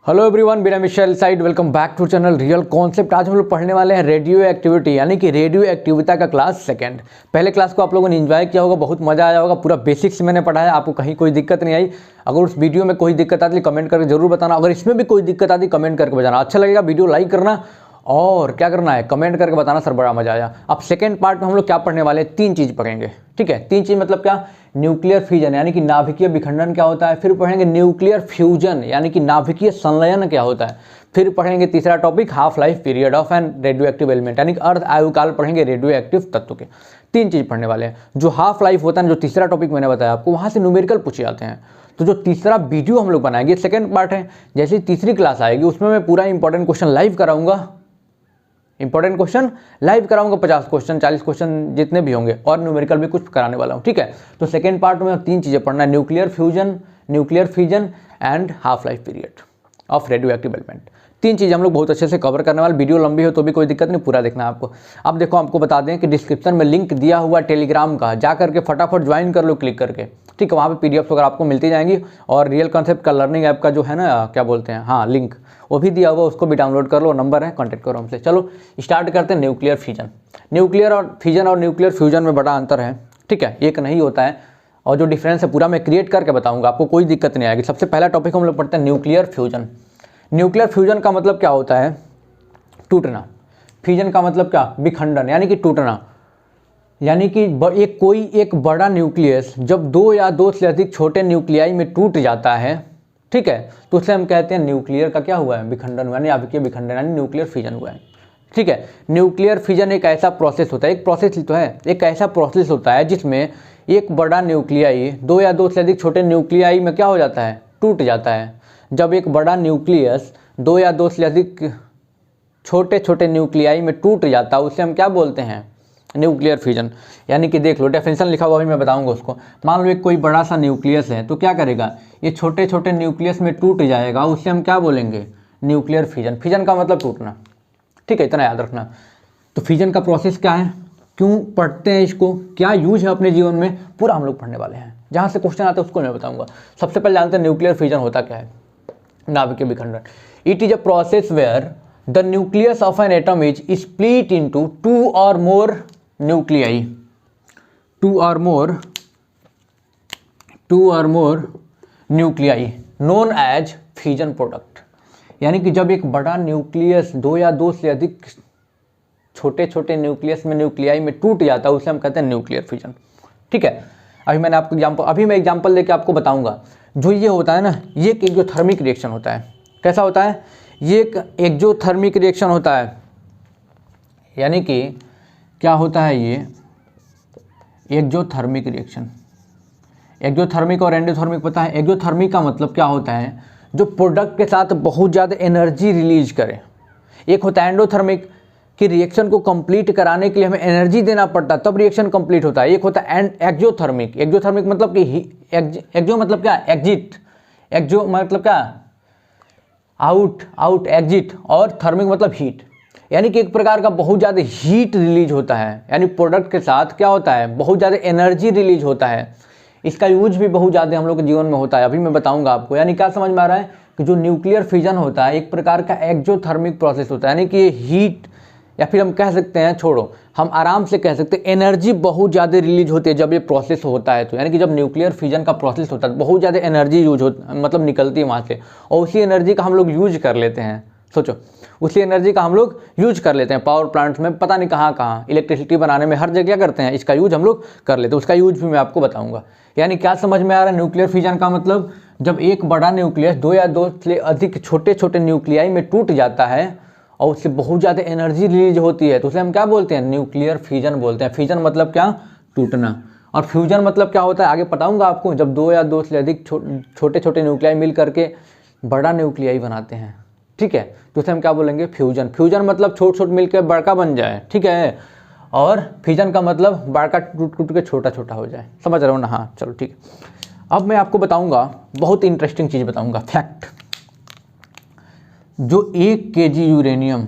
Hello everyone, मेरा Michelle साइड, welcome back to channel real concept. आज हम लोग पढ़ने वाले हैं रेडियो एक्टिविटी यानी कि रेडियो एक्टिविटी का क्लास सेकंड। पहले क्लास को आप लोगों ने एंजॉय किया होगा, बहुत मजा आया होगा। पूरा बेसिक्स मैंने पढ़ाया, आपको कहीं कोई दिक्कत नहीं आई। अगर उस वीडियो में कोई दिक्कत आती कमेंट करके जरूर बताना। अगर इसमें भी कोई दिक्कत आती कमेंट करके बताना। अच्छा लगेगा वीडियो लाइक करना और क्या करना है कमेंट करके बताना सर बड़ा मजा आया। अब सेकंड पार्ट में हम लोग क्या पढ़ने वाले हैं, तीन चीज़ पढ़ेंगे। ठीक है, तीन चीज़ मतलब क्या, न्यूक्लियर फिजन यानी कि नाभिकीय विखंडन क्या होता है, फिर पढ़ेंगे न्यूक्लियर फ्यूजन यानी कि नाभिकीय संलयन क्या होता है, फिर पढ़ेंगे तीसरा topic half life period of an radioactive element यानी कि अर्ध आयुकाल पढ़ेंगे रेडियो एक्टिव तत्व के। तीन चीज़ पढ़ने वाले हैं। जो हाफ लाइफ होता है, जो तीसरा टॉपिक मैंने बताया आपको, वहाँ से न्यूमेरिकल पूछे जाते हैं। तो जो तीसरा वीडियो हम लोग बनाएंगे सेकेंड पार्ट है, जैसे तीसरी क्लास आएगी उसमें मैं पूरा इंपॉर्टेंट क्वेश्चन लाइव कराऊंगा। इंपॉर्टेंट क्वेश्चन लाइव कराऊंगा, 50 क्वेश्चन 40 क्वेश्चन जितने भी होंगे, और न्यूमेरिकल भी कुछ कराने वाला हूँ। ठीक है, तो सेकेंड पार्ट में तीन चीज़ें पढ़ना है, nuclear fusion, nuclear fission and half life period of radio active element. तीन चीज़ हम लोग बहुत अच्छे से कवर करने वाले। वीडियो लंबी हो तो भी कोई दिक्कत नहीं, पूरा देखना है आपको। अब देखो, आपको बता दें कि डिस्क्रिप्शन में लिंक दिया हुआ टेलीग्राम का, जा करके फटाफट ज्वाइन कर लो क्लिक करके। ठीक है, वहाँ पे पीडीएफ वगैरह आपको मिलती जाएंगी, और रियल कॉन्सेप्ट का लर्निंग ऐप का जो है ना, क्या बोलते हैं, हाँ लिंक वो भी दिया हुआ, उसको भी डाउनलोड कर लो, नंबर है, कॉन्टैक्ट करो हमसे। चलो स्टार्ट करते हैं। न्यूक्लियर फिजन, न्यूक्लियर और फिजन और न्यूक्लियर फ्यूजन में बड़ा अंतर है। ठीक है, एक नहीं होता है, और जो डिफरेंस है पूरा मैं क्रिएट करके बताऊँगा, आपको कोई दिक्कत नहीं आएगी। सबसे पहला टॉपिक हम लोग पढ़ते हैं न्यूक्लियर फ्यूजन। न्यूक्लियर फ्यूजन का मतलब क्या होता है, टूटना। फ्यूजन का मतलब क्या, विखंडन यानी कि टूटना। यानी कि एक बड़ा न्यूक्लियस जब दो या दो से अधिक छोटे न्यूक्लियाई में टूट जाता है, ठीक है, तो उसे हम कहते हैं न्यूक्लियर का क्या हुआ है, विखंडन हुआ, यानी नाभिकीय विखंडन यानी न्यूक्लियर फिजन हुआ है। ठीक है, न्यूक्लियर फिजन एक ऐसा प्रोसेस होता है, एक प्रोसेस तो है, एक ऐसा प्रोसेस होता है जिसमें एक बड़ा न्यूक्लियाई दो या दो से अधिक छोटे न्यूक्लियाई में क्या हो जाता है, टूट जाता है। जब एक बड़ा न्यूक्लियस दो या दो से अधिक छोटे छोटे न्यूक्लियाई में टूट जाता है, उसे हम क्या बोलते हैं, न्यूक्लियर फ्यूजन। यानी कि देख लो, डेफिनेशन लिखा हुआ भी मैं बताऊंगा उसको। मान लो एक कोई बड़ा सा न्यूक्लियस है, तो क्या करेगा, ये छोटे छोटे न्यूक्लियस में टूट जाएगा, उससे हम क्या बोलेंगे, न्यूक्लियर फिजन। फिजन का मतलब टूटना। ठीक है, इतना याद रखना। तो फिजन का प्रोसेस क्या है, क्यों पढ़ते हैं इसको, क्या यूज है अपने जीवन में, पूरा हम लोग पढ़ने वाले हैं। जहाँ से क्वेश्चन आते हैं उसको मैं बताऊँगा। सबसे पहले जानते हैं न्यूक्लियर फिजन होता क्या है, नाभिकीय विखंडन। It is a process where the nucleus of an atom is split into two or more nuclei, two or more nuclei known as fission product. यानी कि जब एक बड़ा न्यूक्लियस दो या दो से अधिक छोटे छोटे न्यूक्लियस में न्यूक्लियाई में टूट जाता है, उसे हम कहते हैं न्यूक्लियर फिजन। ठीक है, अभी मैं एग्जांपल लेके आपको बताऊंगा। जो ये होता है ना, ये एक एक्सोथर्मिक रिएक्शन होता है। कैसा होता है, ये एक एक्सोथर्मिक रिएक्शन होता है। यानी कि क्या होता है, ये एक्सोथर्मिक रिएक्शन। एक्सोथर्मिक और एंडोथर्मिक पता है। एक्सोथर्मिक का मतलब क्या होता है, जो प्रोडक्ट के साथ बहुत ज़्यादा एनर्जी रिलीज करे। एक होता है एंडोथर्मिक, कि रिएक्शन को कंप्लीट कराने के लिए हमें एनर्जी देना पड़ता है, तब रिएक्शन कंप्लीट होता है। एक होता है एक्सोथर्मिक। एक्सोथर्मिक मतलब कि एक्सो मतलब क्या, एग्जिट। एक्सो मतलब क्या, आउट एग्जिट, और थर्मिक मतलब हीट। यानी कि एक प्रकार का बहुत ज़्यादा हीट रिलीज होता है, यानी प्रोडक्ट के साथ क्या होता है, बहुत ज़्यादा एनर्जी रिलीज होता है। इसका यूज भी बहुत ज़्यादा हम लोग के जीवन में होता है, अभी मैं बताऊंगा आपको। यानी क्या समझ में आ रहा है कि जो न्यूक्लियर फिजन होता है एक प्रकार का एक्सोथर्मिक प्रोसेस होता है। यानी कि ये हीट, या फिर हम कह सकते हैं, छोड़ो, हम आराम से कह सकते हैं एनर्जी बहुत ज़्यादा रिलीज होती है जब ये प्रोसेस होता है। तो यानी कि जब न्यूक्लियर फिजन का प्रोसेस होता है बहुत ज़्यादा एनर्जी यूज मतलब निकलती है वहाँ से, और उसी एनर्जी का हम लोग यूज कर लेते हैं। सोचो, उसी एनर्जी का हम लोग यूज कर लेते हैं पावर प्लांट्स में, पता नहीं कहाँ कहाँ, इलेक्ट्रिसिटी बनाने में, हर जगह करते हैं, इसका यूज हम लोग कर लेते हैं। उसका यूज भी मैं आपको बताऊँगा। यानी क्या समझ में आ रहा है, न्यूक्लियर फिजन का मतलब जब एक बड़ा न्यूक्लियस दो या दो से अधिक छोटे छोटे न्यूक्लियाई में टूट जाता है और उससे बहुत ज़्यादा एनर्जी रिलीज होती है, तो उसे हम क्या बोलते हैं, न्यूक्लियर फिजन बोलते हैं। फिजन मतलब क्या, टूटना। और फ्यूजन मतलब क्या होता है, आगे बताऊंगा आपको। जब दो या दो से अधिक छोटे छोटे न्यूक्लियाई मिल करके बड़ा न्यूक्लियाई बनाते हैं, ठीक है, तो उसे हम क्या बोलेंगे, फ्यूजन। फ्यूजन मतलब छोट छोट मिलकर बड़का बन जाए, ठीक है, और फिजन का मतलब बड़का टूट टूट के छोटा छोटा हो जाए। समझ रहे हो ना, हाँ चलो ठीक है। अब मैं आपको बताऊंगा, बहुत इंटरेस्टिंग चीज़ बताऊंगा, फैक्ट। जो 1 kg यूरेनियम,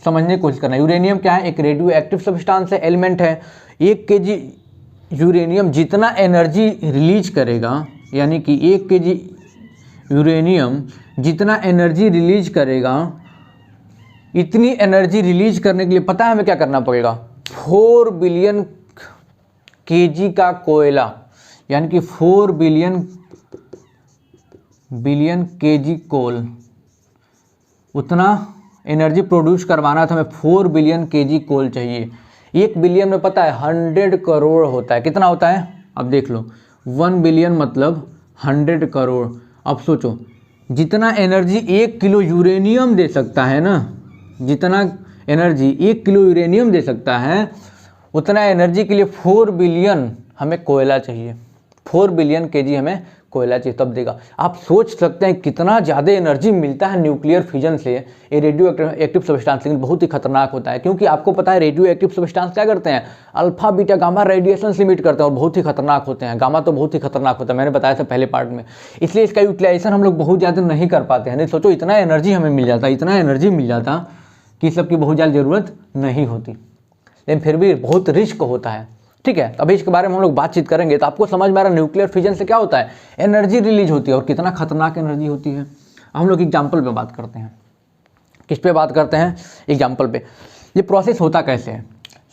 समझने की कोशिश करना। यूरेनियम क्या है, एक रेडियो एक्टिव सब्सटेंस है, एलिमेंट है। 1 kg यूरेनियम जितना एनर्जी रिलीज करेगा, यानी कि 1 kg यूरेनियम जितना एनर्जी रिलीज करेगा, इतनी एनर्जी रिलीज करने के लिए पता है हमें क्या करना पड़ेगा, 4 बिलियन केजी का कोयला, यानी कि 4 बिलियन केजी कोल, उतना एनर्जी प्रोड्यूस करवाना था हमें, 4 बिलियन केजी कोल चाहिए। 1 बिलियन में पता है 100 करोड़ होता है, कितना होता है अब देख लो, 1 बिलियन मतलब 100 करोड़। अब सोचो जितना एनर्जी 1 किलो यूरेनियम दे सकता है ना, जितना एनर्जी 1 किलो यूरेनियम दे सकता है, उतना एनर्जी के लिए 4 बिलियन हमें कोयला चाहिए, 4 बिलियन केजी हमें कोयला चाहिए तब देगा। आप सोच सकते हैं कितना ज़्यादा एनर्जी मिलता है न्यूक्लियर फ्यूजन से। ये रेडियो एक्टिव सब्सटेंस लेकिन बहुत ही खतरनाक होता है, क्योंकि आपको पता है रेडियो एक्टिव सब्सटेंस क्या करते हैं, alpha beta gamma radiation limit करते हैं और बहुत ही खतरनाक होते हैं। गामा तो बहुत ही खतरनाक होता है, मैंने बताया था पहले पार्ट में, इसलिए इसका यूटिलाइजेशन हम लोग बहुत ज़्यादा नहीं कर पाते हैं। नहीं सोचो इतना एनर्जी हमें मिल जाता, इतना एनर्जी मिल जाता कि इस सब की बहुत ज़्यादा ज़रूरत नहीं होती, लेकिन फिर भी बहुत रिस्क होता है। ठीक है, अभी इसके बारे में हम लोग बातचीत करेंगे तो आपको समझ में आ रहा है न्यूक्लियर फिजन से क्या होता है, एनर्जी रिलीज होती है और कितना खतरनाक एनर्जी होती है। हम लोग एग्जाम्पल पे बात करते हैं, किस पे बात करते हैं, एग्जाम्पल पे। ये प्रोसेस होता कैसे है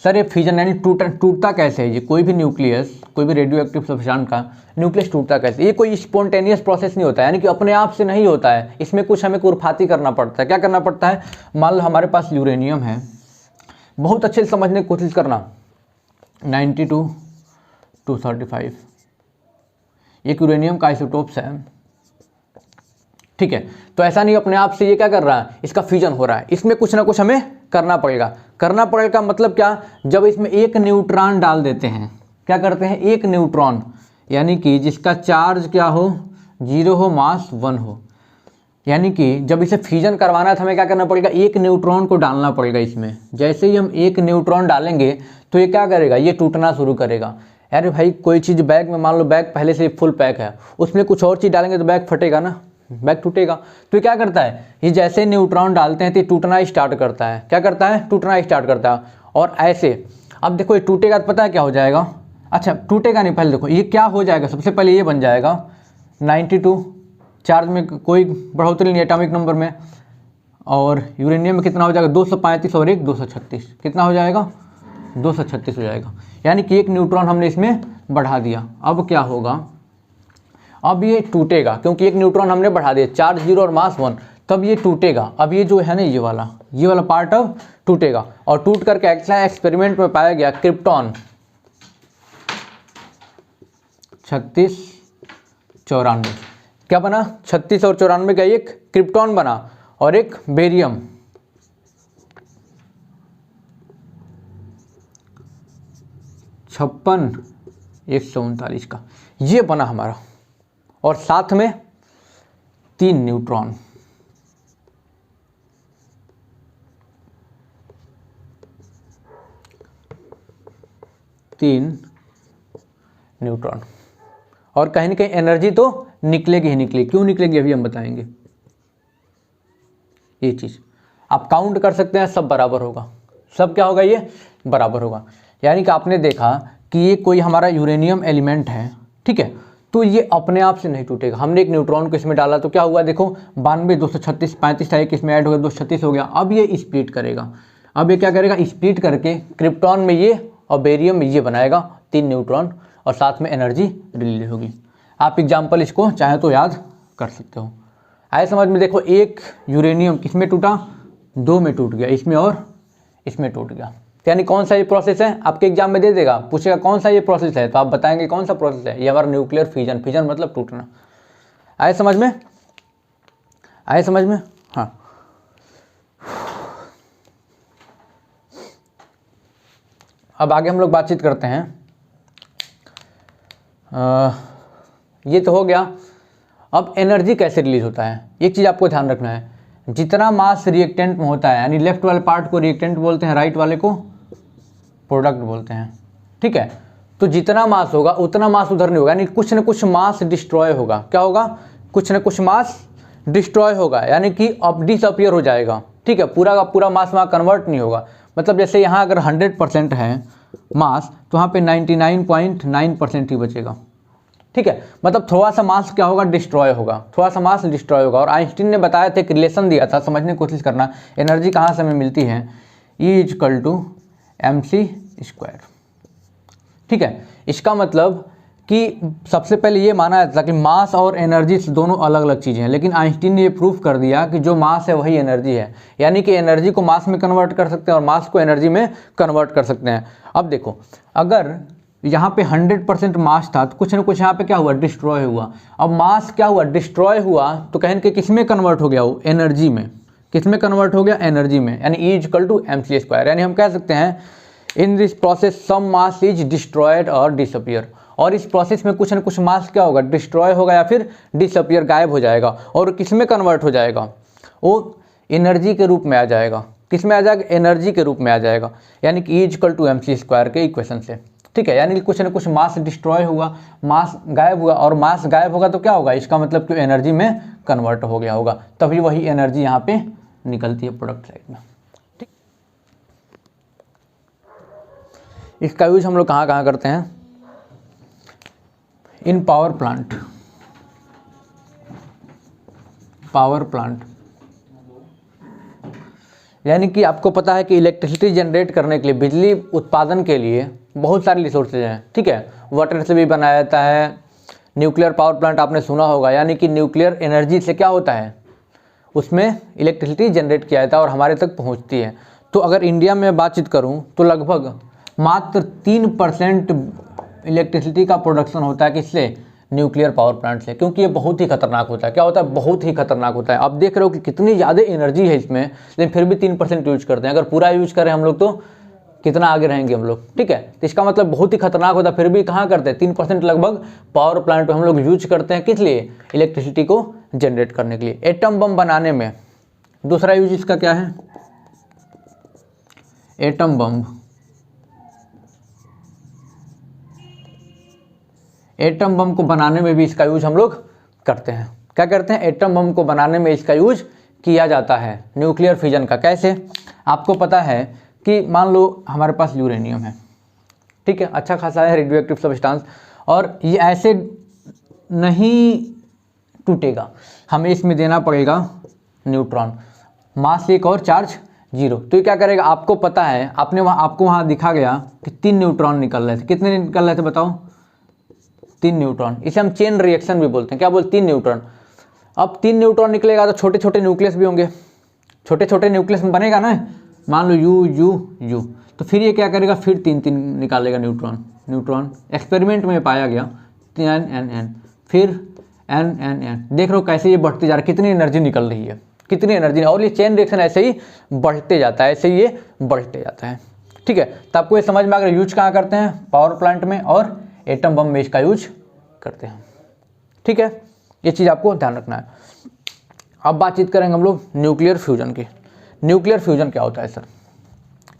सर, ये फिजन यानी टूटता कैसे है, ये कोई भी न्यूक्लियस, कोई भी रेडियो एक्टिव सब्सटेंस का न्यूक्लियस टूटता कैसे, ये कोई स्पॉन्टेनियस प्रोसेस नहीं होता है, यानी कि अपने आप से नहीं होता है, इसमें कुछ हमें कुरफाती करना पड़ता है। क्या करना पड़ता है, मान लो हमारे पास यूरेनियम है, बहुत अच्छे से समझने की कोशिश करना, 92 235 एक यूरेनियम का आइसोटोप्स है। ठीक है, तो ऐसा नहीं अपने आप से ये क्या कर रहा है, इसका फ्यूजन हो रहा है, इसमें कुछ ना कुछ हमें करना पड़ेगा। करना पड़ेगा मतलब क्या, जब इसमें एक न्यूट्रॉन डाल देते हैं, क्या करते हैं, एक न्यूट्रॉन, यानी कि जिसका चार्ज क्या हो, 0 हो, मास 1 हो, यानी कि जब इसे फ्यूजन करवाना है तो हमें क्या करना पड़ेगा, एक न्यूट्रॉन को डालना पड़ेगा इसमें। जैसे ही हम एक न्यूट्रॉन डालेंगे तो ये क्या करेगा, ये टूटना शुरू करेगा। यार भाई कोई चीज़ बैग में, मान लो बैग पहले से फुल पैक है, उसमें कुछ और चीज़ डालेंगे तो बैग फटेगा ना, बैग टूटेगा। तो ये क्या करता है, ये जैसे न्यूट्रॉन डालते हैं तो ये टूटना स्टार्ट करता है। क्या करता है, टूटना स्टार्ट करता है। और ऐसे अब देखो ये टूटेगा तो पता है क्या हो जाएगा, अच्छा टूटेगा नहीं, पहले देखो ये क्या हो जाएगा, सबसे पहले ये बन जाएगा 92, चार्ज में कोई बढ़ोतरी नहीं एटॉमिक नंबर में, और यूरेनियम में कितना हो जाएगा, 235 और 1 236, कितना हो जाएगा, 236 हो जाएगा। यानी कि एक न्यूट्रॉन हमने इसमें बढ़ा दिया। अब क्या होगा, अब ये टूटेगा, क्योंकि एक न्यूट्रॉन हमने बढ़ा दिया, चार्ज 0 और मास 1, तब ये टूटेगा। अब ये जो है ना, ये वाला पार्ट अब टूटेगा, और टूट करके एक्सपेरिमेंट में पाया गया क्रिप्टॉन 36 94, क्या बना, 36 और 94 का एक क्रिप्टॉन बना और एक बेरियम 56 139 का, ये बना हमारा, और साथ में 3 न्यूट्रॉन, और कहीं ना कहीं एनर्जी तो निकलेगी ही निकलेगी। क्यों निकलेगी अभी हम बताएंगे। ये चीज़ आप काउंट कर सकते हैं, सब बराबर होगा, सब क्या होगा, ये बराबर होगा। यानी कि आपने देखा कि ये कोई हमारा यूरेनियम एलिमेंट है, ठीक है, तो ये अपने आप से नहीं टूटेगा। हमने एक न्यूट्रॉन को इसमें डाला तो क्या हुआ, देखो 92 236 35 था, एक इसमें ऐड हो गया 236 हो गया। अब ये स्प्लिट करेगा, अब ये क्या करेगा, स्प्लिट करके क्रिप्टॉन में ये और बेरियम में ये बनाएगा 3 न्यूट्रॉन, और साथ में एनर्जी रिलीज होगी। आप एग्जाम्पल इसको चाहे तो याद कर सकते हो। आए समझ में, देखो एक यूरेनियम किसमें टूटा, 2 में टूट गया, इसमें और इसमें टूट गया। यानी कौन सा ये प्रोसेस है, आपके एग्जाम में दे देगा, पूछेगा कौन सा ये प्रोसेस है, तो आप बताएंगे कौन सा प्रोसेस है, ये हमारा न्यूक्लियर फिजन, फिजन मतलब टूटना। आए समझ में, आए समझ में, हाँ। अब आगे हम लोग बातचीत करते हैं। ये तो हो गया। अब एनर्जी कैसे रिलीज होता है, एक चीज़ आपको ध्यान रखना है, जितना मास रिएक्टेंट में होता है, यानी लेफ्ट वाले पार्ट को रिएक्टेंट बोलते हैं, राइट वाले को प्रोडक्ट बोलते हैं, ठीक है। तो जितना मास होगा उतना मास उधर नहीं होगा, यानी कुछ न कुछ मास डिस्ट्रॉय होगा। क्या होगा, कुछ न कुछ मास डिस्ट्रॉय होगा, यानी कि अब डिसअपियर हो जाएगा, ठीक है, पूरा का पूरा मास वहाँ कन्वर्ट नहीं होगा। मतलब जैसे यहाँ अगर 100% है मास, तो वहाँ पे 99.9% ही बचेगा, ठीक है, मतलब थोड़ा सा मास क्या होगा, डिस्ट्रॉय होगा, थोड़ा सा मास डिस्ट्रॉय होगा। और आइंस्टीन ने बताया था, एक रिलेशन दिया था, समझने की कोशिश करना, एनर्जी कहाँ से हमें मिलती है, E=mc²। ठीक है, इसका मतलब कि सबसे पहले ये माना जाता था कि मास और एनर्जी दोनों अलग अलग चीज़ें हैं, लेकिन आइंस्टीन ने ये प्रूफ कर दिया कि जो मास है वही एनर्जी है, यानी कि एनर्जी को मास में कन्वर्ट कर सकते हैं और मास को एनर्जी में कन्वर्ट कर सकते हैं। अब देखो, अगर यहाँ पे 100% मास था तो कुछ ना कुछ यहाँ पे क्या हुआ, डिस्ट्रॉय हुआ। अब मास क्या हुआ, डिस्ट्रॉय हुआ, तो कहें कि किस में कन्वर्ट हो गया, वो एनर्जी में। किस में कन्वर्ट हो गया, एनर्जी में, यानी E=mc²। यानी हम कह सकते हैं in this process some mass is destroyed और डिसअपियर। और इस प्रोसेस में कुछ न कुछ मास क्या होगा, डिस्ट्रॉय होगा या फिर डिसअपियर, गायब हो जाएगा। और किस में कन्वर्ट हो जाएगा, वो एनर्जी के रूप में आ जाएगा। किस में आ जाएगा, एनर्जी के रूप में आ जाएगा, यानी कि E=mc² के इक्वेशन से। ठीक है, यानी कि कुछ न कुछ मास डिस्ट्रॉय हुआ, मास गायब हुआ, और मास गायब होगा तो क्या होगा, इसका मतलब कि एनर्जी में कन्वर्ट हो गया होगा, तभी वही एनर्जी यहाँ पे निकलती है प्रोडक्ट साइड में। ठीक, इसका यूज हम लोग कहाँ कहाँ करते हैं, इन पावर प्लांट। पावर प्लांट यानी कि आपको पता है कि इलेक्ट्रिसिटी जनरेट करने के लिए, बिजली उत्पादन के लिए बहुत सारे रिसोर्सेज हैं। ठीक है, वाटर से भी बनाया जाता है, न्यूक्लियर पावर प्लांट आपने सुना होगा, यानी कि न्यूक्लियर एनर्जी से क्या होता है, उसमें इलेक्ट्रिसिटी जनरेट किया जाता है और हमारे तक पहुंचती है। तो अगर इंडिया में बातचीत करूं तो लगभग मात्र 3% इलेक्ट्रिसिटी का प्रोडक्शन होता है, किससे, न्यूक्लियर पावर प्लांट से, क्योंकि ये बहुत ही खतरनाक होता है। क्या होता है, बहुत ही खतरनाक होता है। आप देख रहे हो कि कितनी ज़्यादा एनर्जी है इसमें, लेकिन फिर भी 3% यूज करते हैं। अगर पूरा यूज करें हम लोग तो कितना आगे रहेंगे हम लोग। ठीक है, तो इसका मतलब बहुत ही खतरनाक होता है, फिर भी कहाँ करते हैं, 3% लगभग पावर प्लांट में हम लोग यूज करते हैं। किस लिए, इलेक्ट्रिसिटी को जनरेट करने के लिए। एटम बम बनाने में दूसरा यूज इसका क्या है, एटम बम। एटम बम को बनाने में भी इसका यूज हम लोग करते हैं। क्या करते हैं, एटम बम को बनाने में इसका यूज किया जाता है, न्यूक्लियर फिजन का। कैसे, आपको पता है कि मान लो हमारे पास यूरेनियम है, ठीक है, अच्छा खासा है, रेडियो एक्टिव सब्सटेंस, और ये ऐसे नहीं टूटेगा, हमें इसमें देना पड़ेगा न्यूट्रॉन, मास 1 और चार्ज 0। तो ये क्या करेगा, आपको पता है, आपको वहाँ दिखा गया कि 3 न्यूट्रॉन निकल रहे थे। कितने निकल रहे थे बताओ, 3 न्यूट्रॉन। इसे हम चेन रिएक्शन भी बोलते हैं। क्या बोलते, 3 न्यूट्रॉन। अब 3 न्यूट्रॉन निकलेगा तो छोटे छोटे न्यूक्लियस भी होंगे, छोटे छोटे न्यूक्लियस में बनेगा ना, मान लो यू यू यू, तो फिर ये क्या करेगा, फिर 3 निकालेगा न्यूट्रॉन। एक्सपेरिमेंट में पाया गया N, फिर N। देख रहे हो कैसे ये बढ़ते जा रहा है, कितनी एनर्जी निकल रही है, कितनी एनर्जी। और ये चेन रिएक्शन ऐसे ही बढ़ते जाता है, ऐसे ही ये बढ़ते जाता है। ठीक है, तो आपको ये समझ में आ गया यूज कहाँ करते हैं, पावर प्लांट में और एटम बम में इसका यूज करते हैं। ठीक है, ये चीज़ आपको ध्यान रखना है। अब बातचीत करेंगे हम लोग न्यूक्लियर फ्यूजन की। न्यूक्लियर फ्यूजन क्या होता है सर।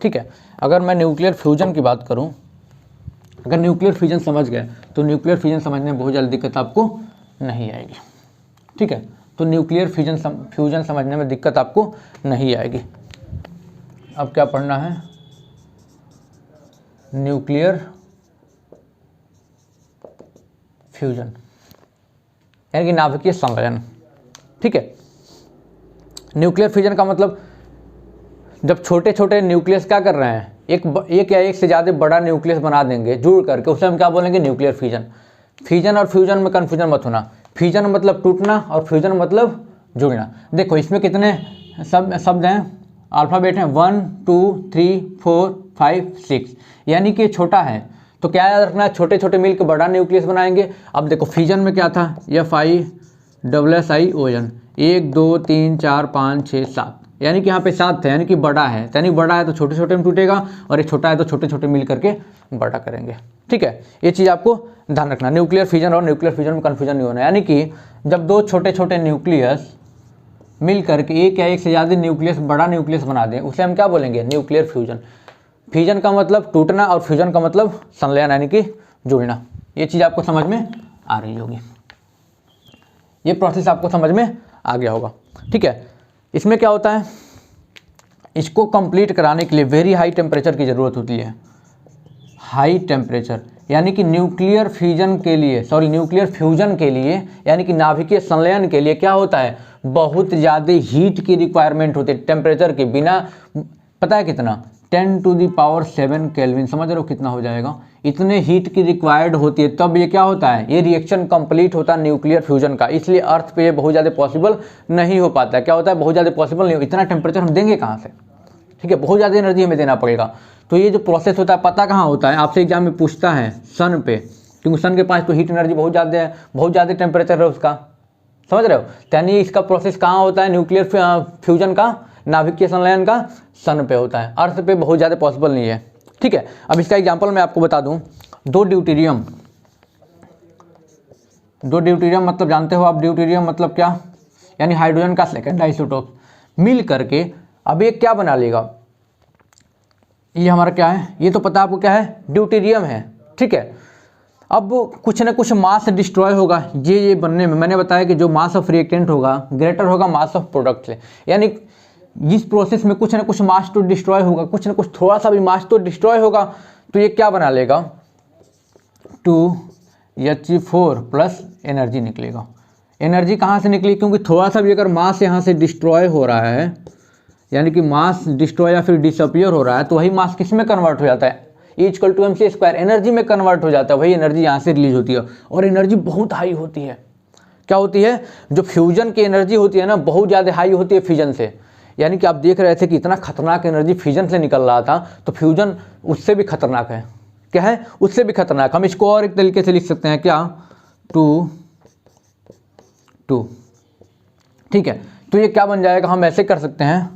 ठीक है, अगर मैं न्यूक्लियर फ्यूजन की बात करूं, अगर न्यूक्लियर फ्यूजन समझ गए तो न्यूक्लियर फ्यूजन समझने में बहुत जल्दी दिक्कत आपको नहीं आएगी। ठीक है, तो न्यूक्लियर फ्यूजन समझने में दिक्कत आपको नहीं आएगी। अब क्या पढ़ना है, न्यूक्लियर फ्यूजन यानी कि नाभिकीय संलयन। ठीक है, न्यूक्लियर फ्यूजन का मतलब जब छोटे छोटे न्यूक्लियस क्या कर रहे हैं, एक या एक से ज़्यादा बड़ा न्यूक्लियस बना देंगे जुड़ करके, उसे हम क्या बोलेंगे, न्यूक्लियर फ्यूजन। फ्यूजन और फ्यूजन में कन्फ्यूजन मत होना, फ्यूजन मतलब टूटना और फ्यूजन मतलब जुड़ना। देखो इसमें कितने शब्द हैं, अल्फ़ाबेट हैं, 1 2 3 4 5 6, यानी कि छोटा है तो क्या याद रखना है, छोटे छोटे मिलकर बड़ा न्यूक्लियस बनाएंगे। अब देखो फ्यूजन में क्या था, FISSION, 1 2 3 4 5 6 7, यानी कि यहाँ पे 7 थे, यानी कि बड़ा है, यानी बड़ा है तो छोटे छोटे में टूटेगा, और एक छोटा है तो छोटे छोटे मिल करके बड़ा करेंगे। ठीक है, ये चीज़ आपको ध्यान रखना। न्यूक्लियर फ्यूजन और न्यूक्लियर फ्यूजन में कन्फ्यूजन नहीं होना, यानी कि जब 2 छोटे छोटे न्यूक्लियस मिल करके एक या एक से ज़्यादा न्यूक्लियस बड़ा न्यूक्लियस बना दें, उसे हम क्या बोलेंगे, न्यूक्लियर फ्यूजन। फ्यूजन का मतलब टूटना और फ्यूजन का मतलब संलयन यानी कि जुड़ना। ये चीज़ आपको समझ में आ रही होगी, ये प्रोसेस आपको समझ में आ गया होगा। ठीक है, इसमें क्या होता है, इसको कंप्लीट कराने के लिए वेरी हाई टेम्परेचर की ज़रूरत होती है। हाई टेम्परेचर यानी कि न्यूक्लियर फ्यूजन के लिए यानी कि नाभिकीय संलयन के लिए क्या होता है, बहुत ज़्यादा हीट की रिक्वायरमेंट होती है, टेम्परेचर के बिना। पता है कितना, 10⁷ केल्विन, समझ रहे हो कितना हो जाएगा, इतने हीट की रिक्वायर्ड होती है, तब ये क्या होता है, ये रिएक्शन कंप्लीट होता है न्यूक्लियर फ्यूजन का। इसलिए अर्थ पे ये बहुत ज़्यादा पॉसिबल नहीं हो पाता है। क्या होता है, बहुत ज़्यादा पॉसिबल नहीं हो, इतना टेम्परेचर हम देंगे कहाँ से, ठीक है, बहुत ज़्यादा एनर्जी हमें देना पड़ेगा। तो ये जो प्रोसेस होता है पता कहाँ होता है, आपसे एग्जाम में पूछता है सन पे, क्योंकि सन के पास तो हीट एनर्जी बहुत ज़्यादा है, बहुत ज़्यादा टेम्परेचर है उसका, समझ रहे हो। यानी इसका प्रोसेस कहाँ होता है, न्यूक्लियर फ्यूजन का, नाभिकीय संलयन का, सन पे होता है, अर्थ पे बहुत ज़्यादा पॉसिबल नहीं है, ठीक है। अब इसका एग्जांपल मैं आपको बता दूं, दो ड्यूटेरियम मतलब जानते हो आप, ड्यूटेरियम मतलब क्या, यानी हाइड्रोजन का सेकंड आइसोटोप मिल करके अब ये क्या बना लेगा, ये हमारा क्या है, ये तो पता आपको क्या है, ड्यूटेरियम है, ठीक है। अब कुछ ना कुछ मास डिस्ट्रॉय होगा ये बनने में। मैंने बताया कि जो मास ऑफ रिएक्टेंट होगा ग्रेटर होगा मास ऑफ प्रोडक्ट से, यानी इस प्रोसेस में कुछ ना कुछ मास तो डिस्ट्रॉय होगा, कुछ ना कुछ थोड़ा सा भी मास तो डिस्ट्रॉय होगा। तो ये क्या बना लेगा, 2He4 प्लस एनर्जी निकलेगा। एनर्जी कहाँ से निकली, क्योंकि थोड़ा सा भी अगर मास यहाँ से डिस्ट्रॉय हो रहा है, यानी कि मास डिस्ट्रॉय या फिर डिसअपियर हो रहा है, तो वही मास किस में कन्वर्ट हो जाता है, E=mc², एनर्जी में कन्वर्ट हो जाता है, वही एनर्जी यहाँ से रिलीज होती है। और एनर्जी बहुत हाई होती है, क्या होती है, जो फ्यूजन की एनर्जी होती है ना, बहुत ज़्यादा हाई होती है फ्यूजन से। यानी कि आप देख रहे थे कि इतना खतरनाक एनर्जी फ्यूजन से निकल रहा था, तो फ्यूजन उससे भी खतरनाक है, क्या है, उससे भी खतरनाक। हम इसको और एक तरीके से लिख सकते हैं, क्या, 2 ठीक है। तो ये क्या बन जाएगा, हम ऐसे कर सकते हैं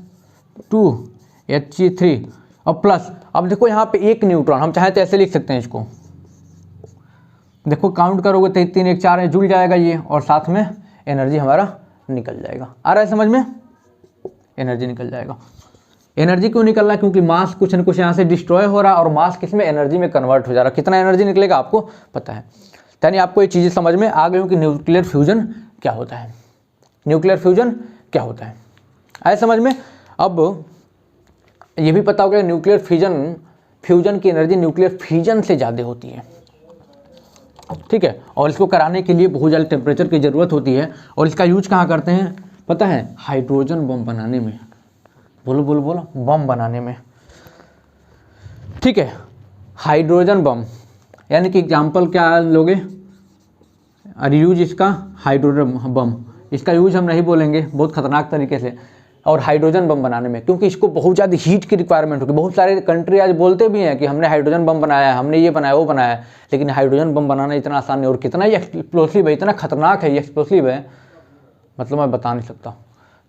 2He3 और प्लस, अब देखो यहाँ पे एक न्यूट्रॉन, हम चाहे तो ऐसे लिख सकते हैं इसको, देखो काउंट करोगे तो 3 1 4 है, जुड़ जाएगा ये, और साथ में एनर्जी हमारा निकल जाएगा। आ रहा है समझ में, एनर्जी निकल जाएगा। एनर्जी क्यों निकल रहा है, क्योंकि मास कुछ न कुछ यहाँ से डिस्ट्रॉय हो रहा है, और मास किस में, एनर्जी में कन्वर्ट हो जा रहा है। कितना एनर्जी निकलेगा आपको पता है, यानी आपको ये चीज़ें समझ में आ गई हो कि न्यूक्लियर फ्यूजन क्या होता है, न्यूक्लियर फ्यूजन क्या होता है, आए समझ में। अब ये भी पता होगा न्यूक्लियर फ्यूजन की एनर्जी न्यूक्लियर फ्यूजन से ज़्यादा होती है, ठीक है। और इसको कराने के लिए बहुत ज़्यादा टेम्परेचर की ज़रूरत होती है, और इसका यूज कहाँ करते हैं पता है, हाइड्रोजन बम बनाने में, बोलो बोलो बोलो, बम बनाने में, ठीक है। हाइड्रोजन बम, यानी कि एग्जाम्पल क्या लोगे, और यूज इसका हाइड्रोजन बम, इसका यूज हम नहीं बोलेंगे बहुत खतरनाक तरीके से, और हाइड्रोजन बम बनाने में, क्योंकि इसको बहुत ज़्यादा हीट की रिक्वायरमेंट होगी। बहुत सारे कंट्री आज बोलते भी हैं कि हमने हाइड्रोजन बम बनाया है, हमने ये बनाया वो बनाया है, लेकिन हाइड्रोजन बम बनाना इतना आसान नहीं, और कितना ही एक्सप्लोसिव है, इतना खतरनाक है ये एक्सप्लोसिव है, मतलब मैं बता नहीं सकता।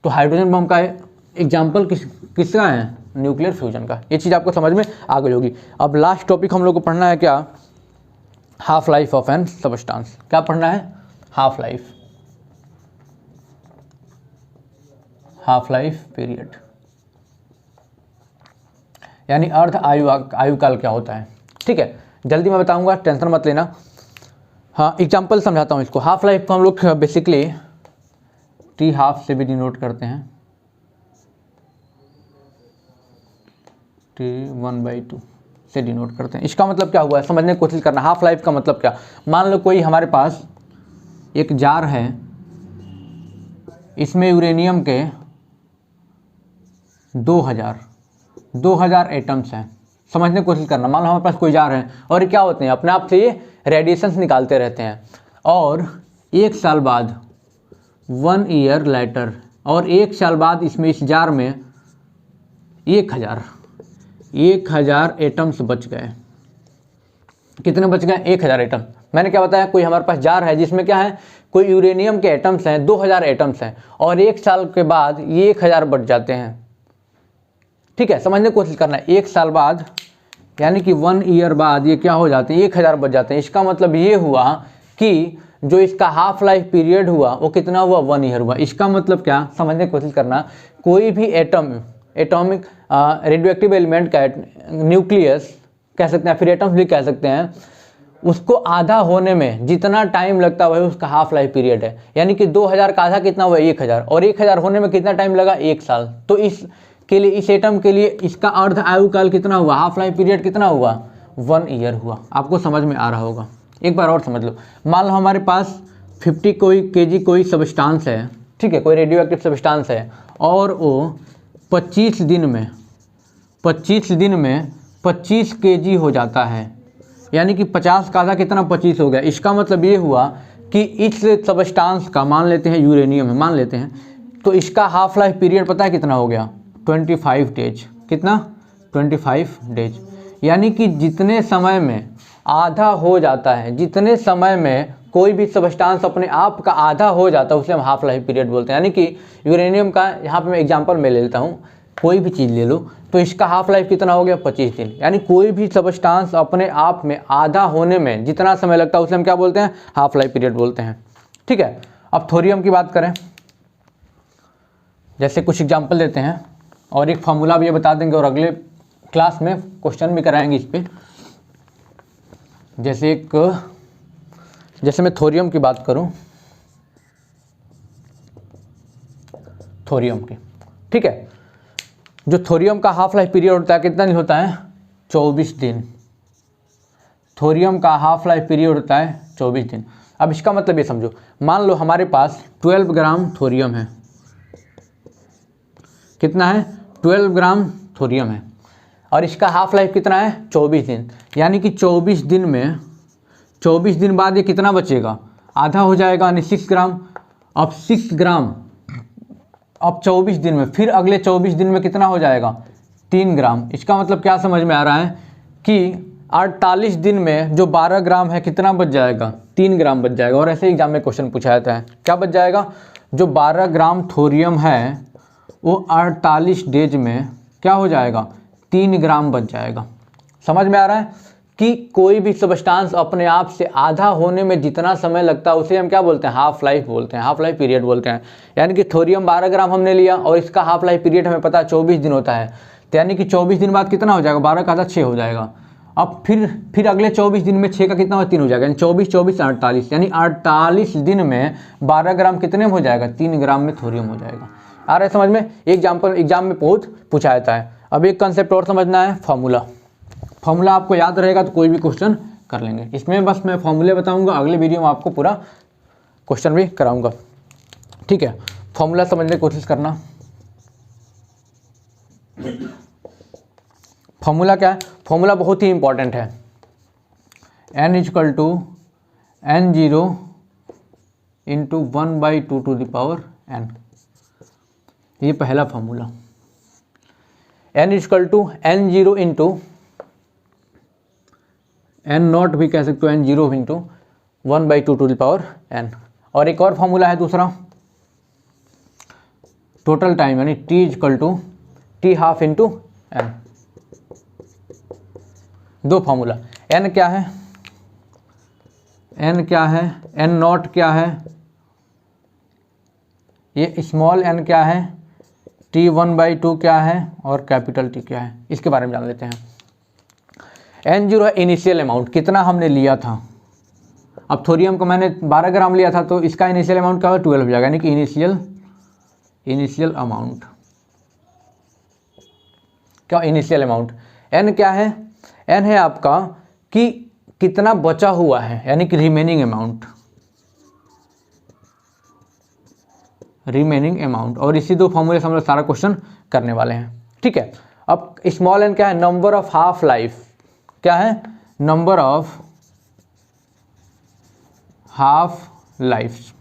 तो हाइड्रोजन बम का एग्जाम्पल किसका है, न्यूक्लियर फ्यूजन का। ये चीज़ आपको समझ में आ गई होगी। अब लास्ट टॉपिक हम लोग को पढ़ना है क्या, half life of an substance. क्या पढ़ना है, हाफ लाइफ पीरियड, यानी अर्ध आयु काल क्या होता है, ठीक है। जल्दी मैं बताऊंगा, टेंशन मत लेना। हाँ, एग्जाम्पल समझाता हूँ इसको। हाफ लाइफ को हम लोग बेसिकली T½ से भी डिनोट करते हैं, T1/2 से डिनोट करते हैं। इसका मतलब क्या हुआ है, समझने की कोशिश करना। हाफ लाइफ का मतलब क्या, मान लो कोई हमारे पास एक जार है, इसमें यूरेनियम के 2000 एटम्स हैं। समझने की कोशिश करना, मान लो हमारे पास कोई जार है, और ये क्या होते हैं, अपने आप से ये रेडिएशंस निकालते रहते हैं, और 1 साल बाद 1 ईयर लेटर, और 1 साल बाद इसमें इस जार में 1000 एटम्स बच गए। कितने बच गए, 1000 एटम। मैंने क्या बताया, कोई हमारे पास जार है जिसमें क्या है, कोई यूरेनियम के एटम्स हैं, 2000 एटम्स हैं, और 1 साल के बाद ये 1000 बच जाते हैं, ठीक है। समझने की कोशिश करना है, 1 साल बाद यानी कि 1 ईयर बाद ये क्या हो जाते हैं, 1000 बच जाते हैं। इसका मतलब ये हुआ कि जो इसका हाफ लाइफ पीरियड हुआ वो कितना हुआ, 1 ईयर हुआ। इसका मतलब क्या, समझने की कोशिश करना, कोई भी एटॉमिक रेडियो एक्टिव एलिमेंट का न्यूक्लियस कह सकते हैं, फिर एटम्स भी कह सकते हैं, उसको आधा होने में जितना टाइम लगता है वही उसका हाफ लाइफ पीरियड है। यानी कि 2000 का आधा कितना हुआ, 1000, और 1000 होने में कितना टाइम लगा, 1 साल। तो इसके लिए, इस एटम के लिए इसका अर्ध आयु काल कितना हुआ, हाफ लाइफ पीरियड कितना हुआ, 1 ईयर हुआ। आपको समझ में आ रहा होगा। एक बार और समझ लो, मान लो हमारे पास 50 केजी कोई सब्सटेंस है, ठीक है, कोई रेडियो एक्टिव सब्सटेंस है, और वो 25 दिन में 25 केजी हो जाता है, यानी कि 50 का आधा कितना 25 हो गया। इसका मतलब ये हुआ कि इस सब्सटेंस का, मान लेते हैं यूरेनियम है, मान लेते हैं, तो इसका हाफ लाइफ पीरियड पता है कितना हो गया? 25 डेज। कितना? 25 डेज। यानी कि जितने समय में आधा हो जाता है, जितने समय में कोई भी सब्सटेंस अपने आप का आधा हो जाता है, उसे हम हाफ लाइफ पीरियड बोलते हैं। यानी कि यूरेनियम का यहाँ पे मैं एग्जांपल में ले लेता हूँ, कोई भी चीज़ ले लो, तो इसका हाफ लाइफ कितना हो गया? 25 दिन। यानी कोई भी सब्सटेंस अपने आप में आधा होने में जितना समय लगता है उसे हम क्या बोलते हैं? हाफ लाइफ पीरियड बोलते हैं। ठीक है, अब थोरियम की बात करें, जैसे कुछ एग्जाम्पल देते हैं और एक फार्मूला भी ये बता देंगे, और अगले क्लास में क्वेश्चन भी कराएंगे इस पर। जैसे मैं थोरियम की बात करूं, थोरियम की, ठीक है, जो थोरियम का हाफ लाइफ पीरियड होता है कितना दिन होता है? 24 दिन। थोरियम का हाफ लाइफ पीरियड होता है 24 दिन। अब इसका मतलब ये समझो, मान लो हमारे पास 12 ग्राम थोरियम है। कितना है? 12 ग्राम थोरियम है, और इसका हाफ लाइफ कितना है? 24 दिन। यानी कि 24 दिन में, 24 दिन बाद ये कितना बचेगा? आधा हो जाएगा, यानी 6 ग्राम। अब 6 ग्राम, अब 24 दिन में, फिर अगले 24 दिन में कितना हो जाएगा? 3 ग्राम। इसका मतलब क्या समझ में आ रहा है कि 48 दिन में जो 12 ग्राम है कितना बच जाएगा? 3 ग्राम बच जाएगा। और ऐसे एग्जाम में क्वेश्चन पूछा जाता है, क्या बच जाएगा? जो 12 ग्राम थोरियम है वो 48 डेज में क्या हो जाएगा? 3 ग्राम बच जाएगा। समझ में आ रहा है कि कोई भी सब्सटेंस अपने आप से आधा होने में जितना समय लगता है उसे हम क्या बोलते हैं? हाफ लाइफ बोलते हैं, हाफ लाइफ पीरियड बोलते हैं। यानी कि थोरियम 12 ग्राम हमने लिया और इसका हाफ लाइफ पीरियड हमें पता है 24 दिन होता है, तो यानी कि 24 दिन बाद कितना हो जाएगा? 12 का आधा 6 हो जाएगा। अब फिर अगले 24 दिन में 6 का कितना हो? 3 हो जाएगा, यानी 24 24 48, यानी 48 दिन में 12 ग्राम कितने में हो जाएगा? 3 ग्राम में थोरियम हो जाएगा। आ रहा है समझ में? एग्जाम्पल एग्जाम में बहुत पूछा जाता है। अब एक कंसेप्ट और समझना है, फार्मूला। फार्मूला आपको याद रहेगा तो कोई भी क्वेश्चन कर लेंगे। इसमें बस मैं फार्मूले बताऊंगा, अगले वीडियो में आपको पूरा क्वेश्चन भी कराऊंगा। ठीक है, फार्मूला समझने की कोशिश करना। फार्मूला क्या है? फार्मूला बहुत ही इंपॉर्टेंट है। n = n0 × 1/2 n। ये पहला फार्मूला। n = n0 × n0 भी कह सकते हो, n0 × 1/2 n। और एक और फार्मूला है दूसरा, टोटल टाइम, यानी t = t½ × n। दो फार्मूला। n क्या है? n क्या है? n0 क्या है? ये स्मॉल n क्या है? t1/2 क्या है? और कैपिटल T क्या है? इसके बारे में जान लेते हैं। n0 है इनिशियल अमाउंट, कितना हमने लिया था। अब थोरियम को मैंने 12 ग्राम लिया था, तो इसका इनिशियल अमाउंट क्या होगा? 12 हो जाएगा, यानी कि इनिशियल अमाउंट। क्या? Initial amount. n क्या है? n है आपका कि कितना बचा हुआ है, यानी कि रिमेनिंग अमाउंट। और इसी दो फॉर्मूले से हम लोग सारा क्वेश्चन करने वाले हैं। ठीक है, अब स्मॉल n क्या है? Number of half life. क्या है? Number of half life.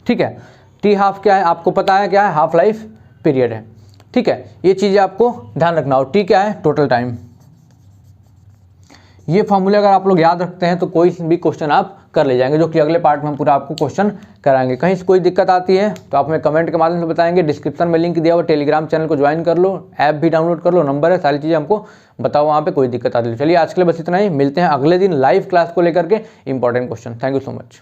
ठीक है, t½ क्या है? आपको पता है क्या है? हाफ लाइफ पीरियड है। ठीक है, ये चीज़ें आपको ध्यान रखना हो। t क्या है? Total time. ये फॉर्मूले अगर आप लोग याद रखते हैं तो कोई भी क्वेश्चन आप कर ले जाएंगे, जो कि अगले पार्ट में हम पूरा आपको क्वेश्चन कराएंगे। कहीं से कोई दिक्कत आती है तो आप हमें कमेंट के माध्यम से बताएंगे। डिस्क्रिप्शन में लिंक दिया हुआ, टेलीग्राम चैनल को ज्वाइन कर लो, ऐप भी डाउनलोड कर लो, नंबर है, सारी चीज़ें हमको बताओ वहाँ पे कोई दिक्कत आती है। चलिए आज के लिए बस इतना ही, मिलते हैं अगले दिन लाइव क्लास को लेकर के important question. Thank you so much.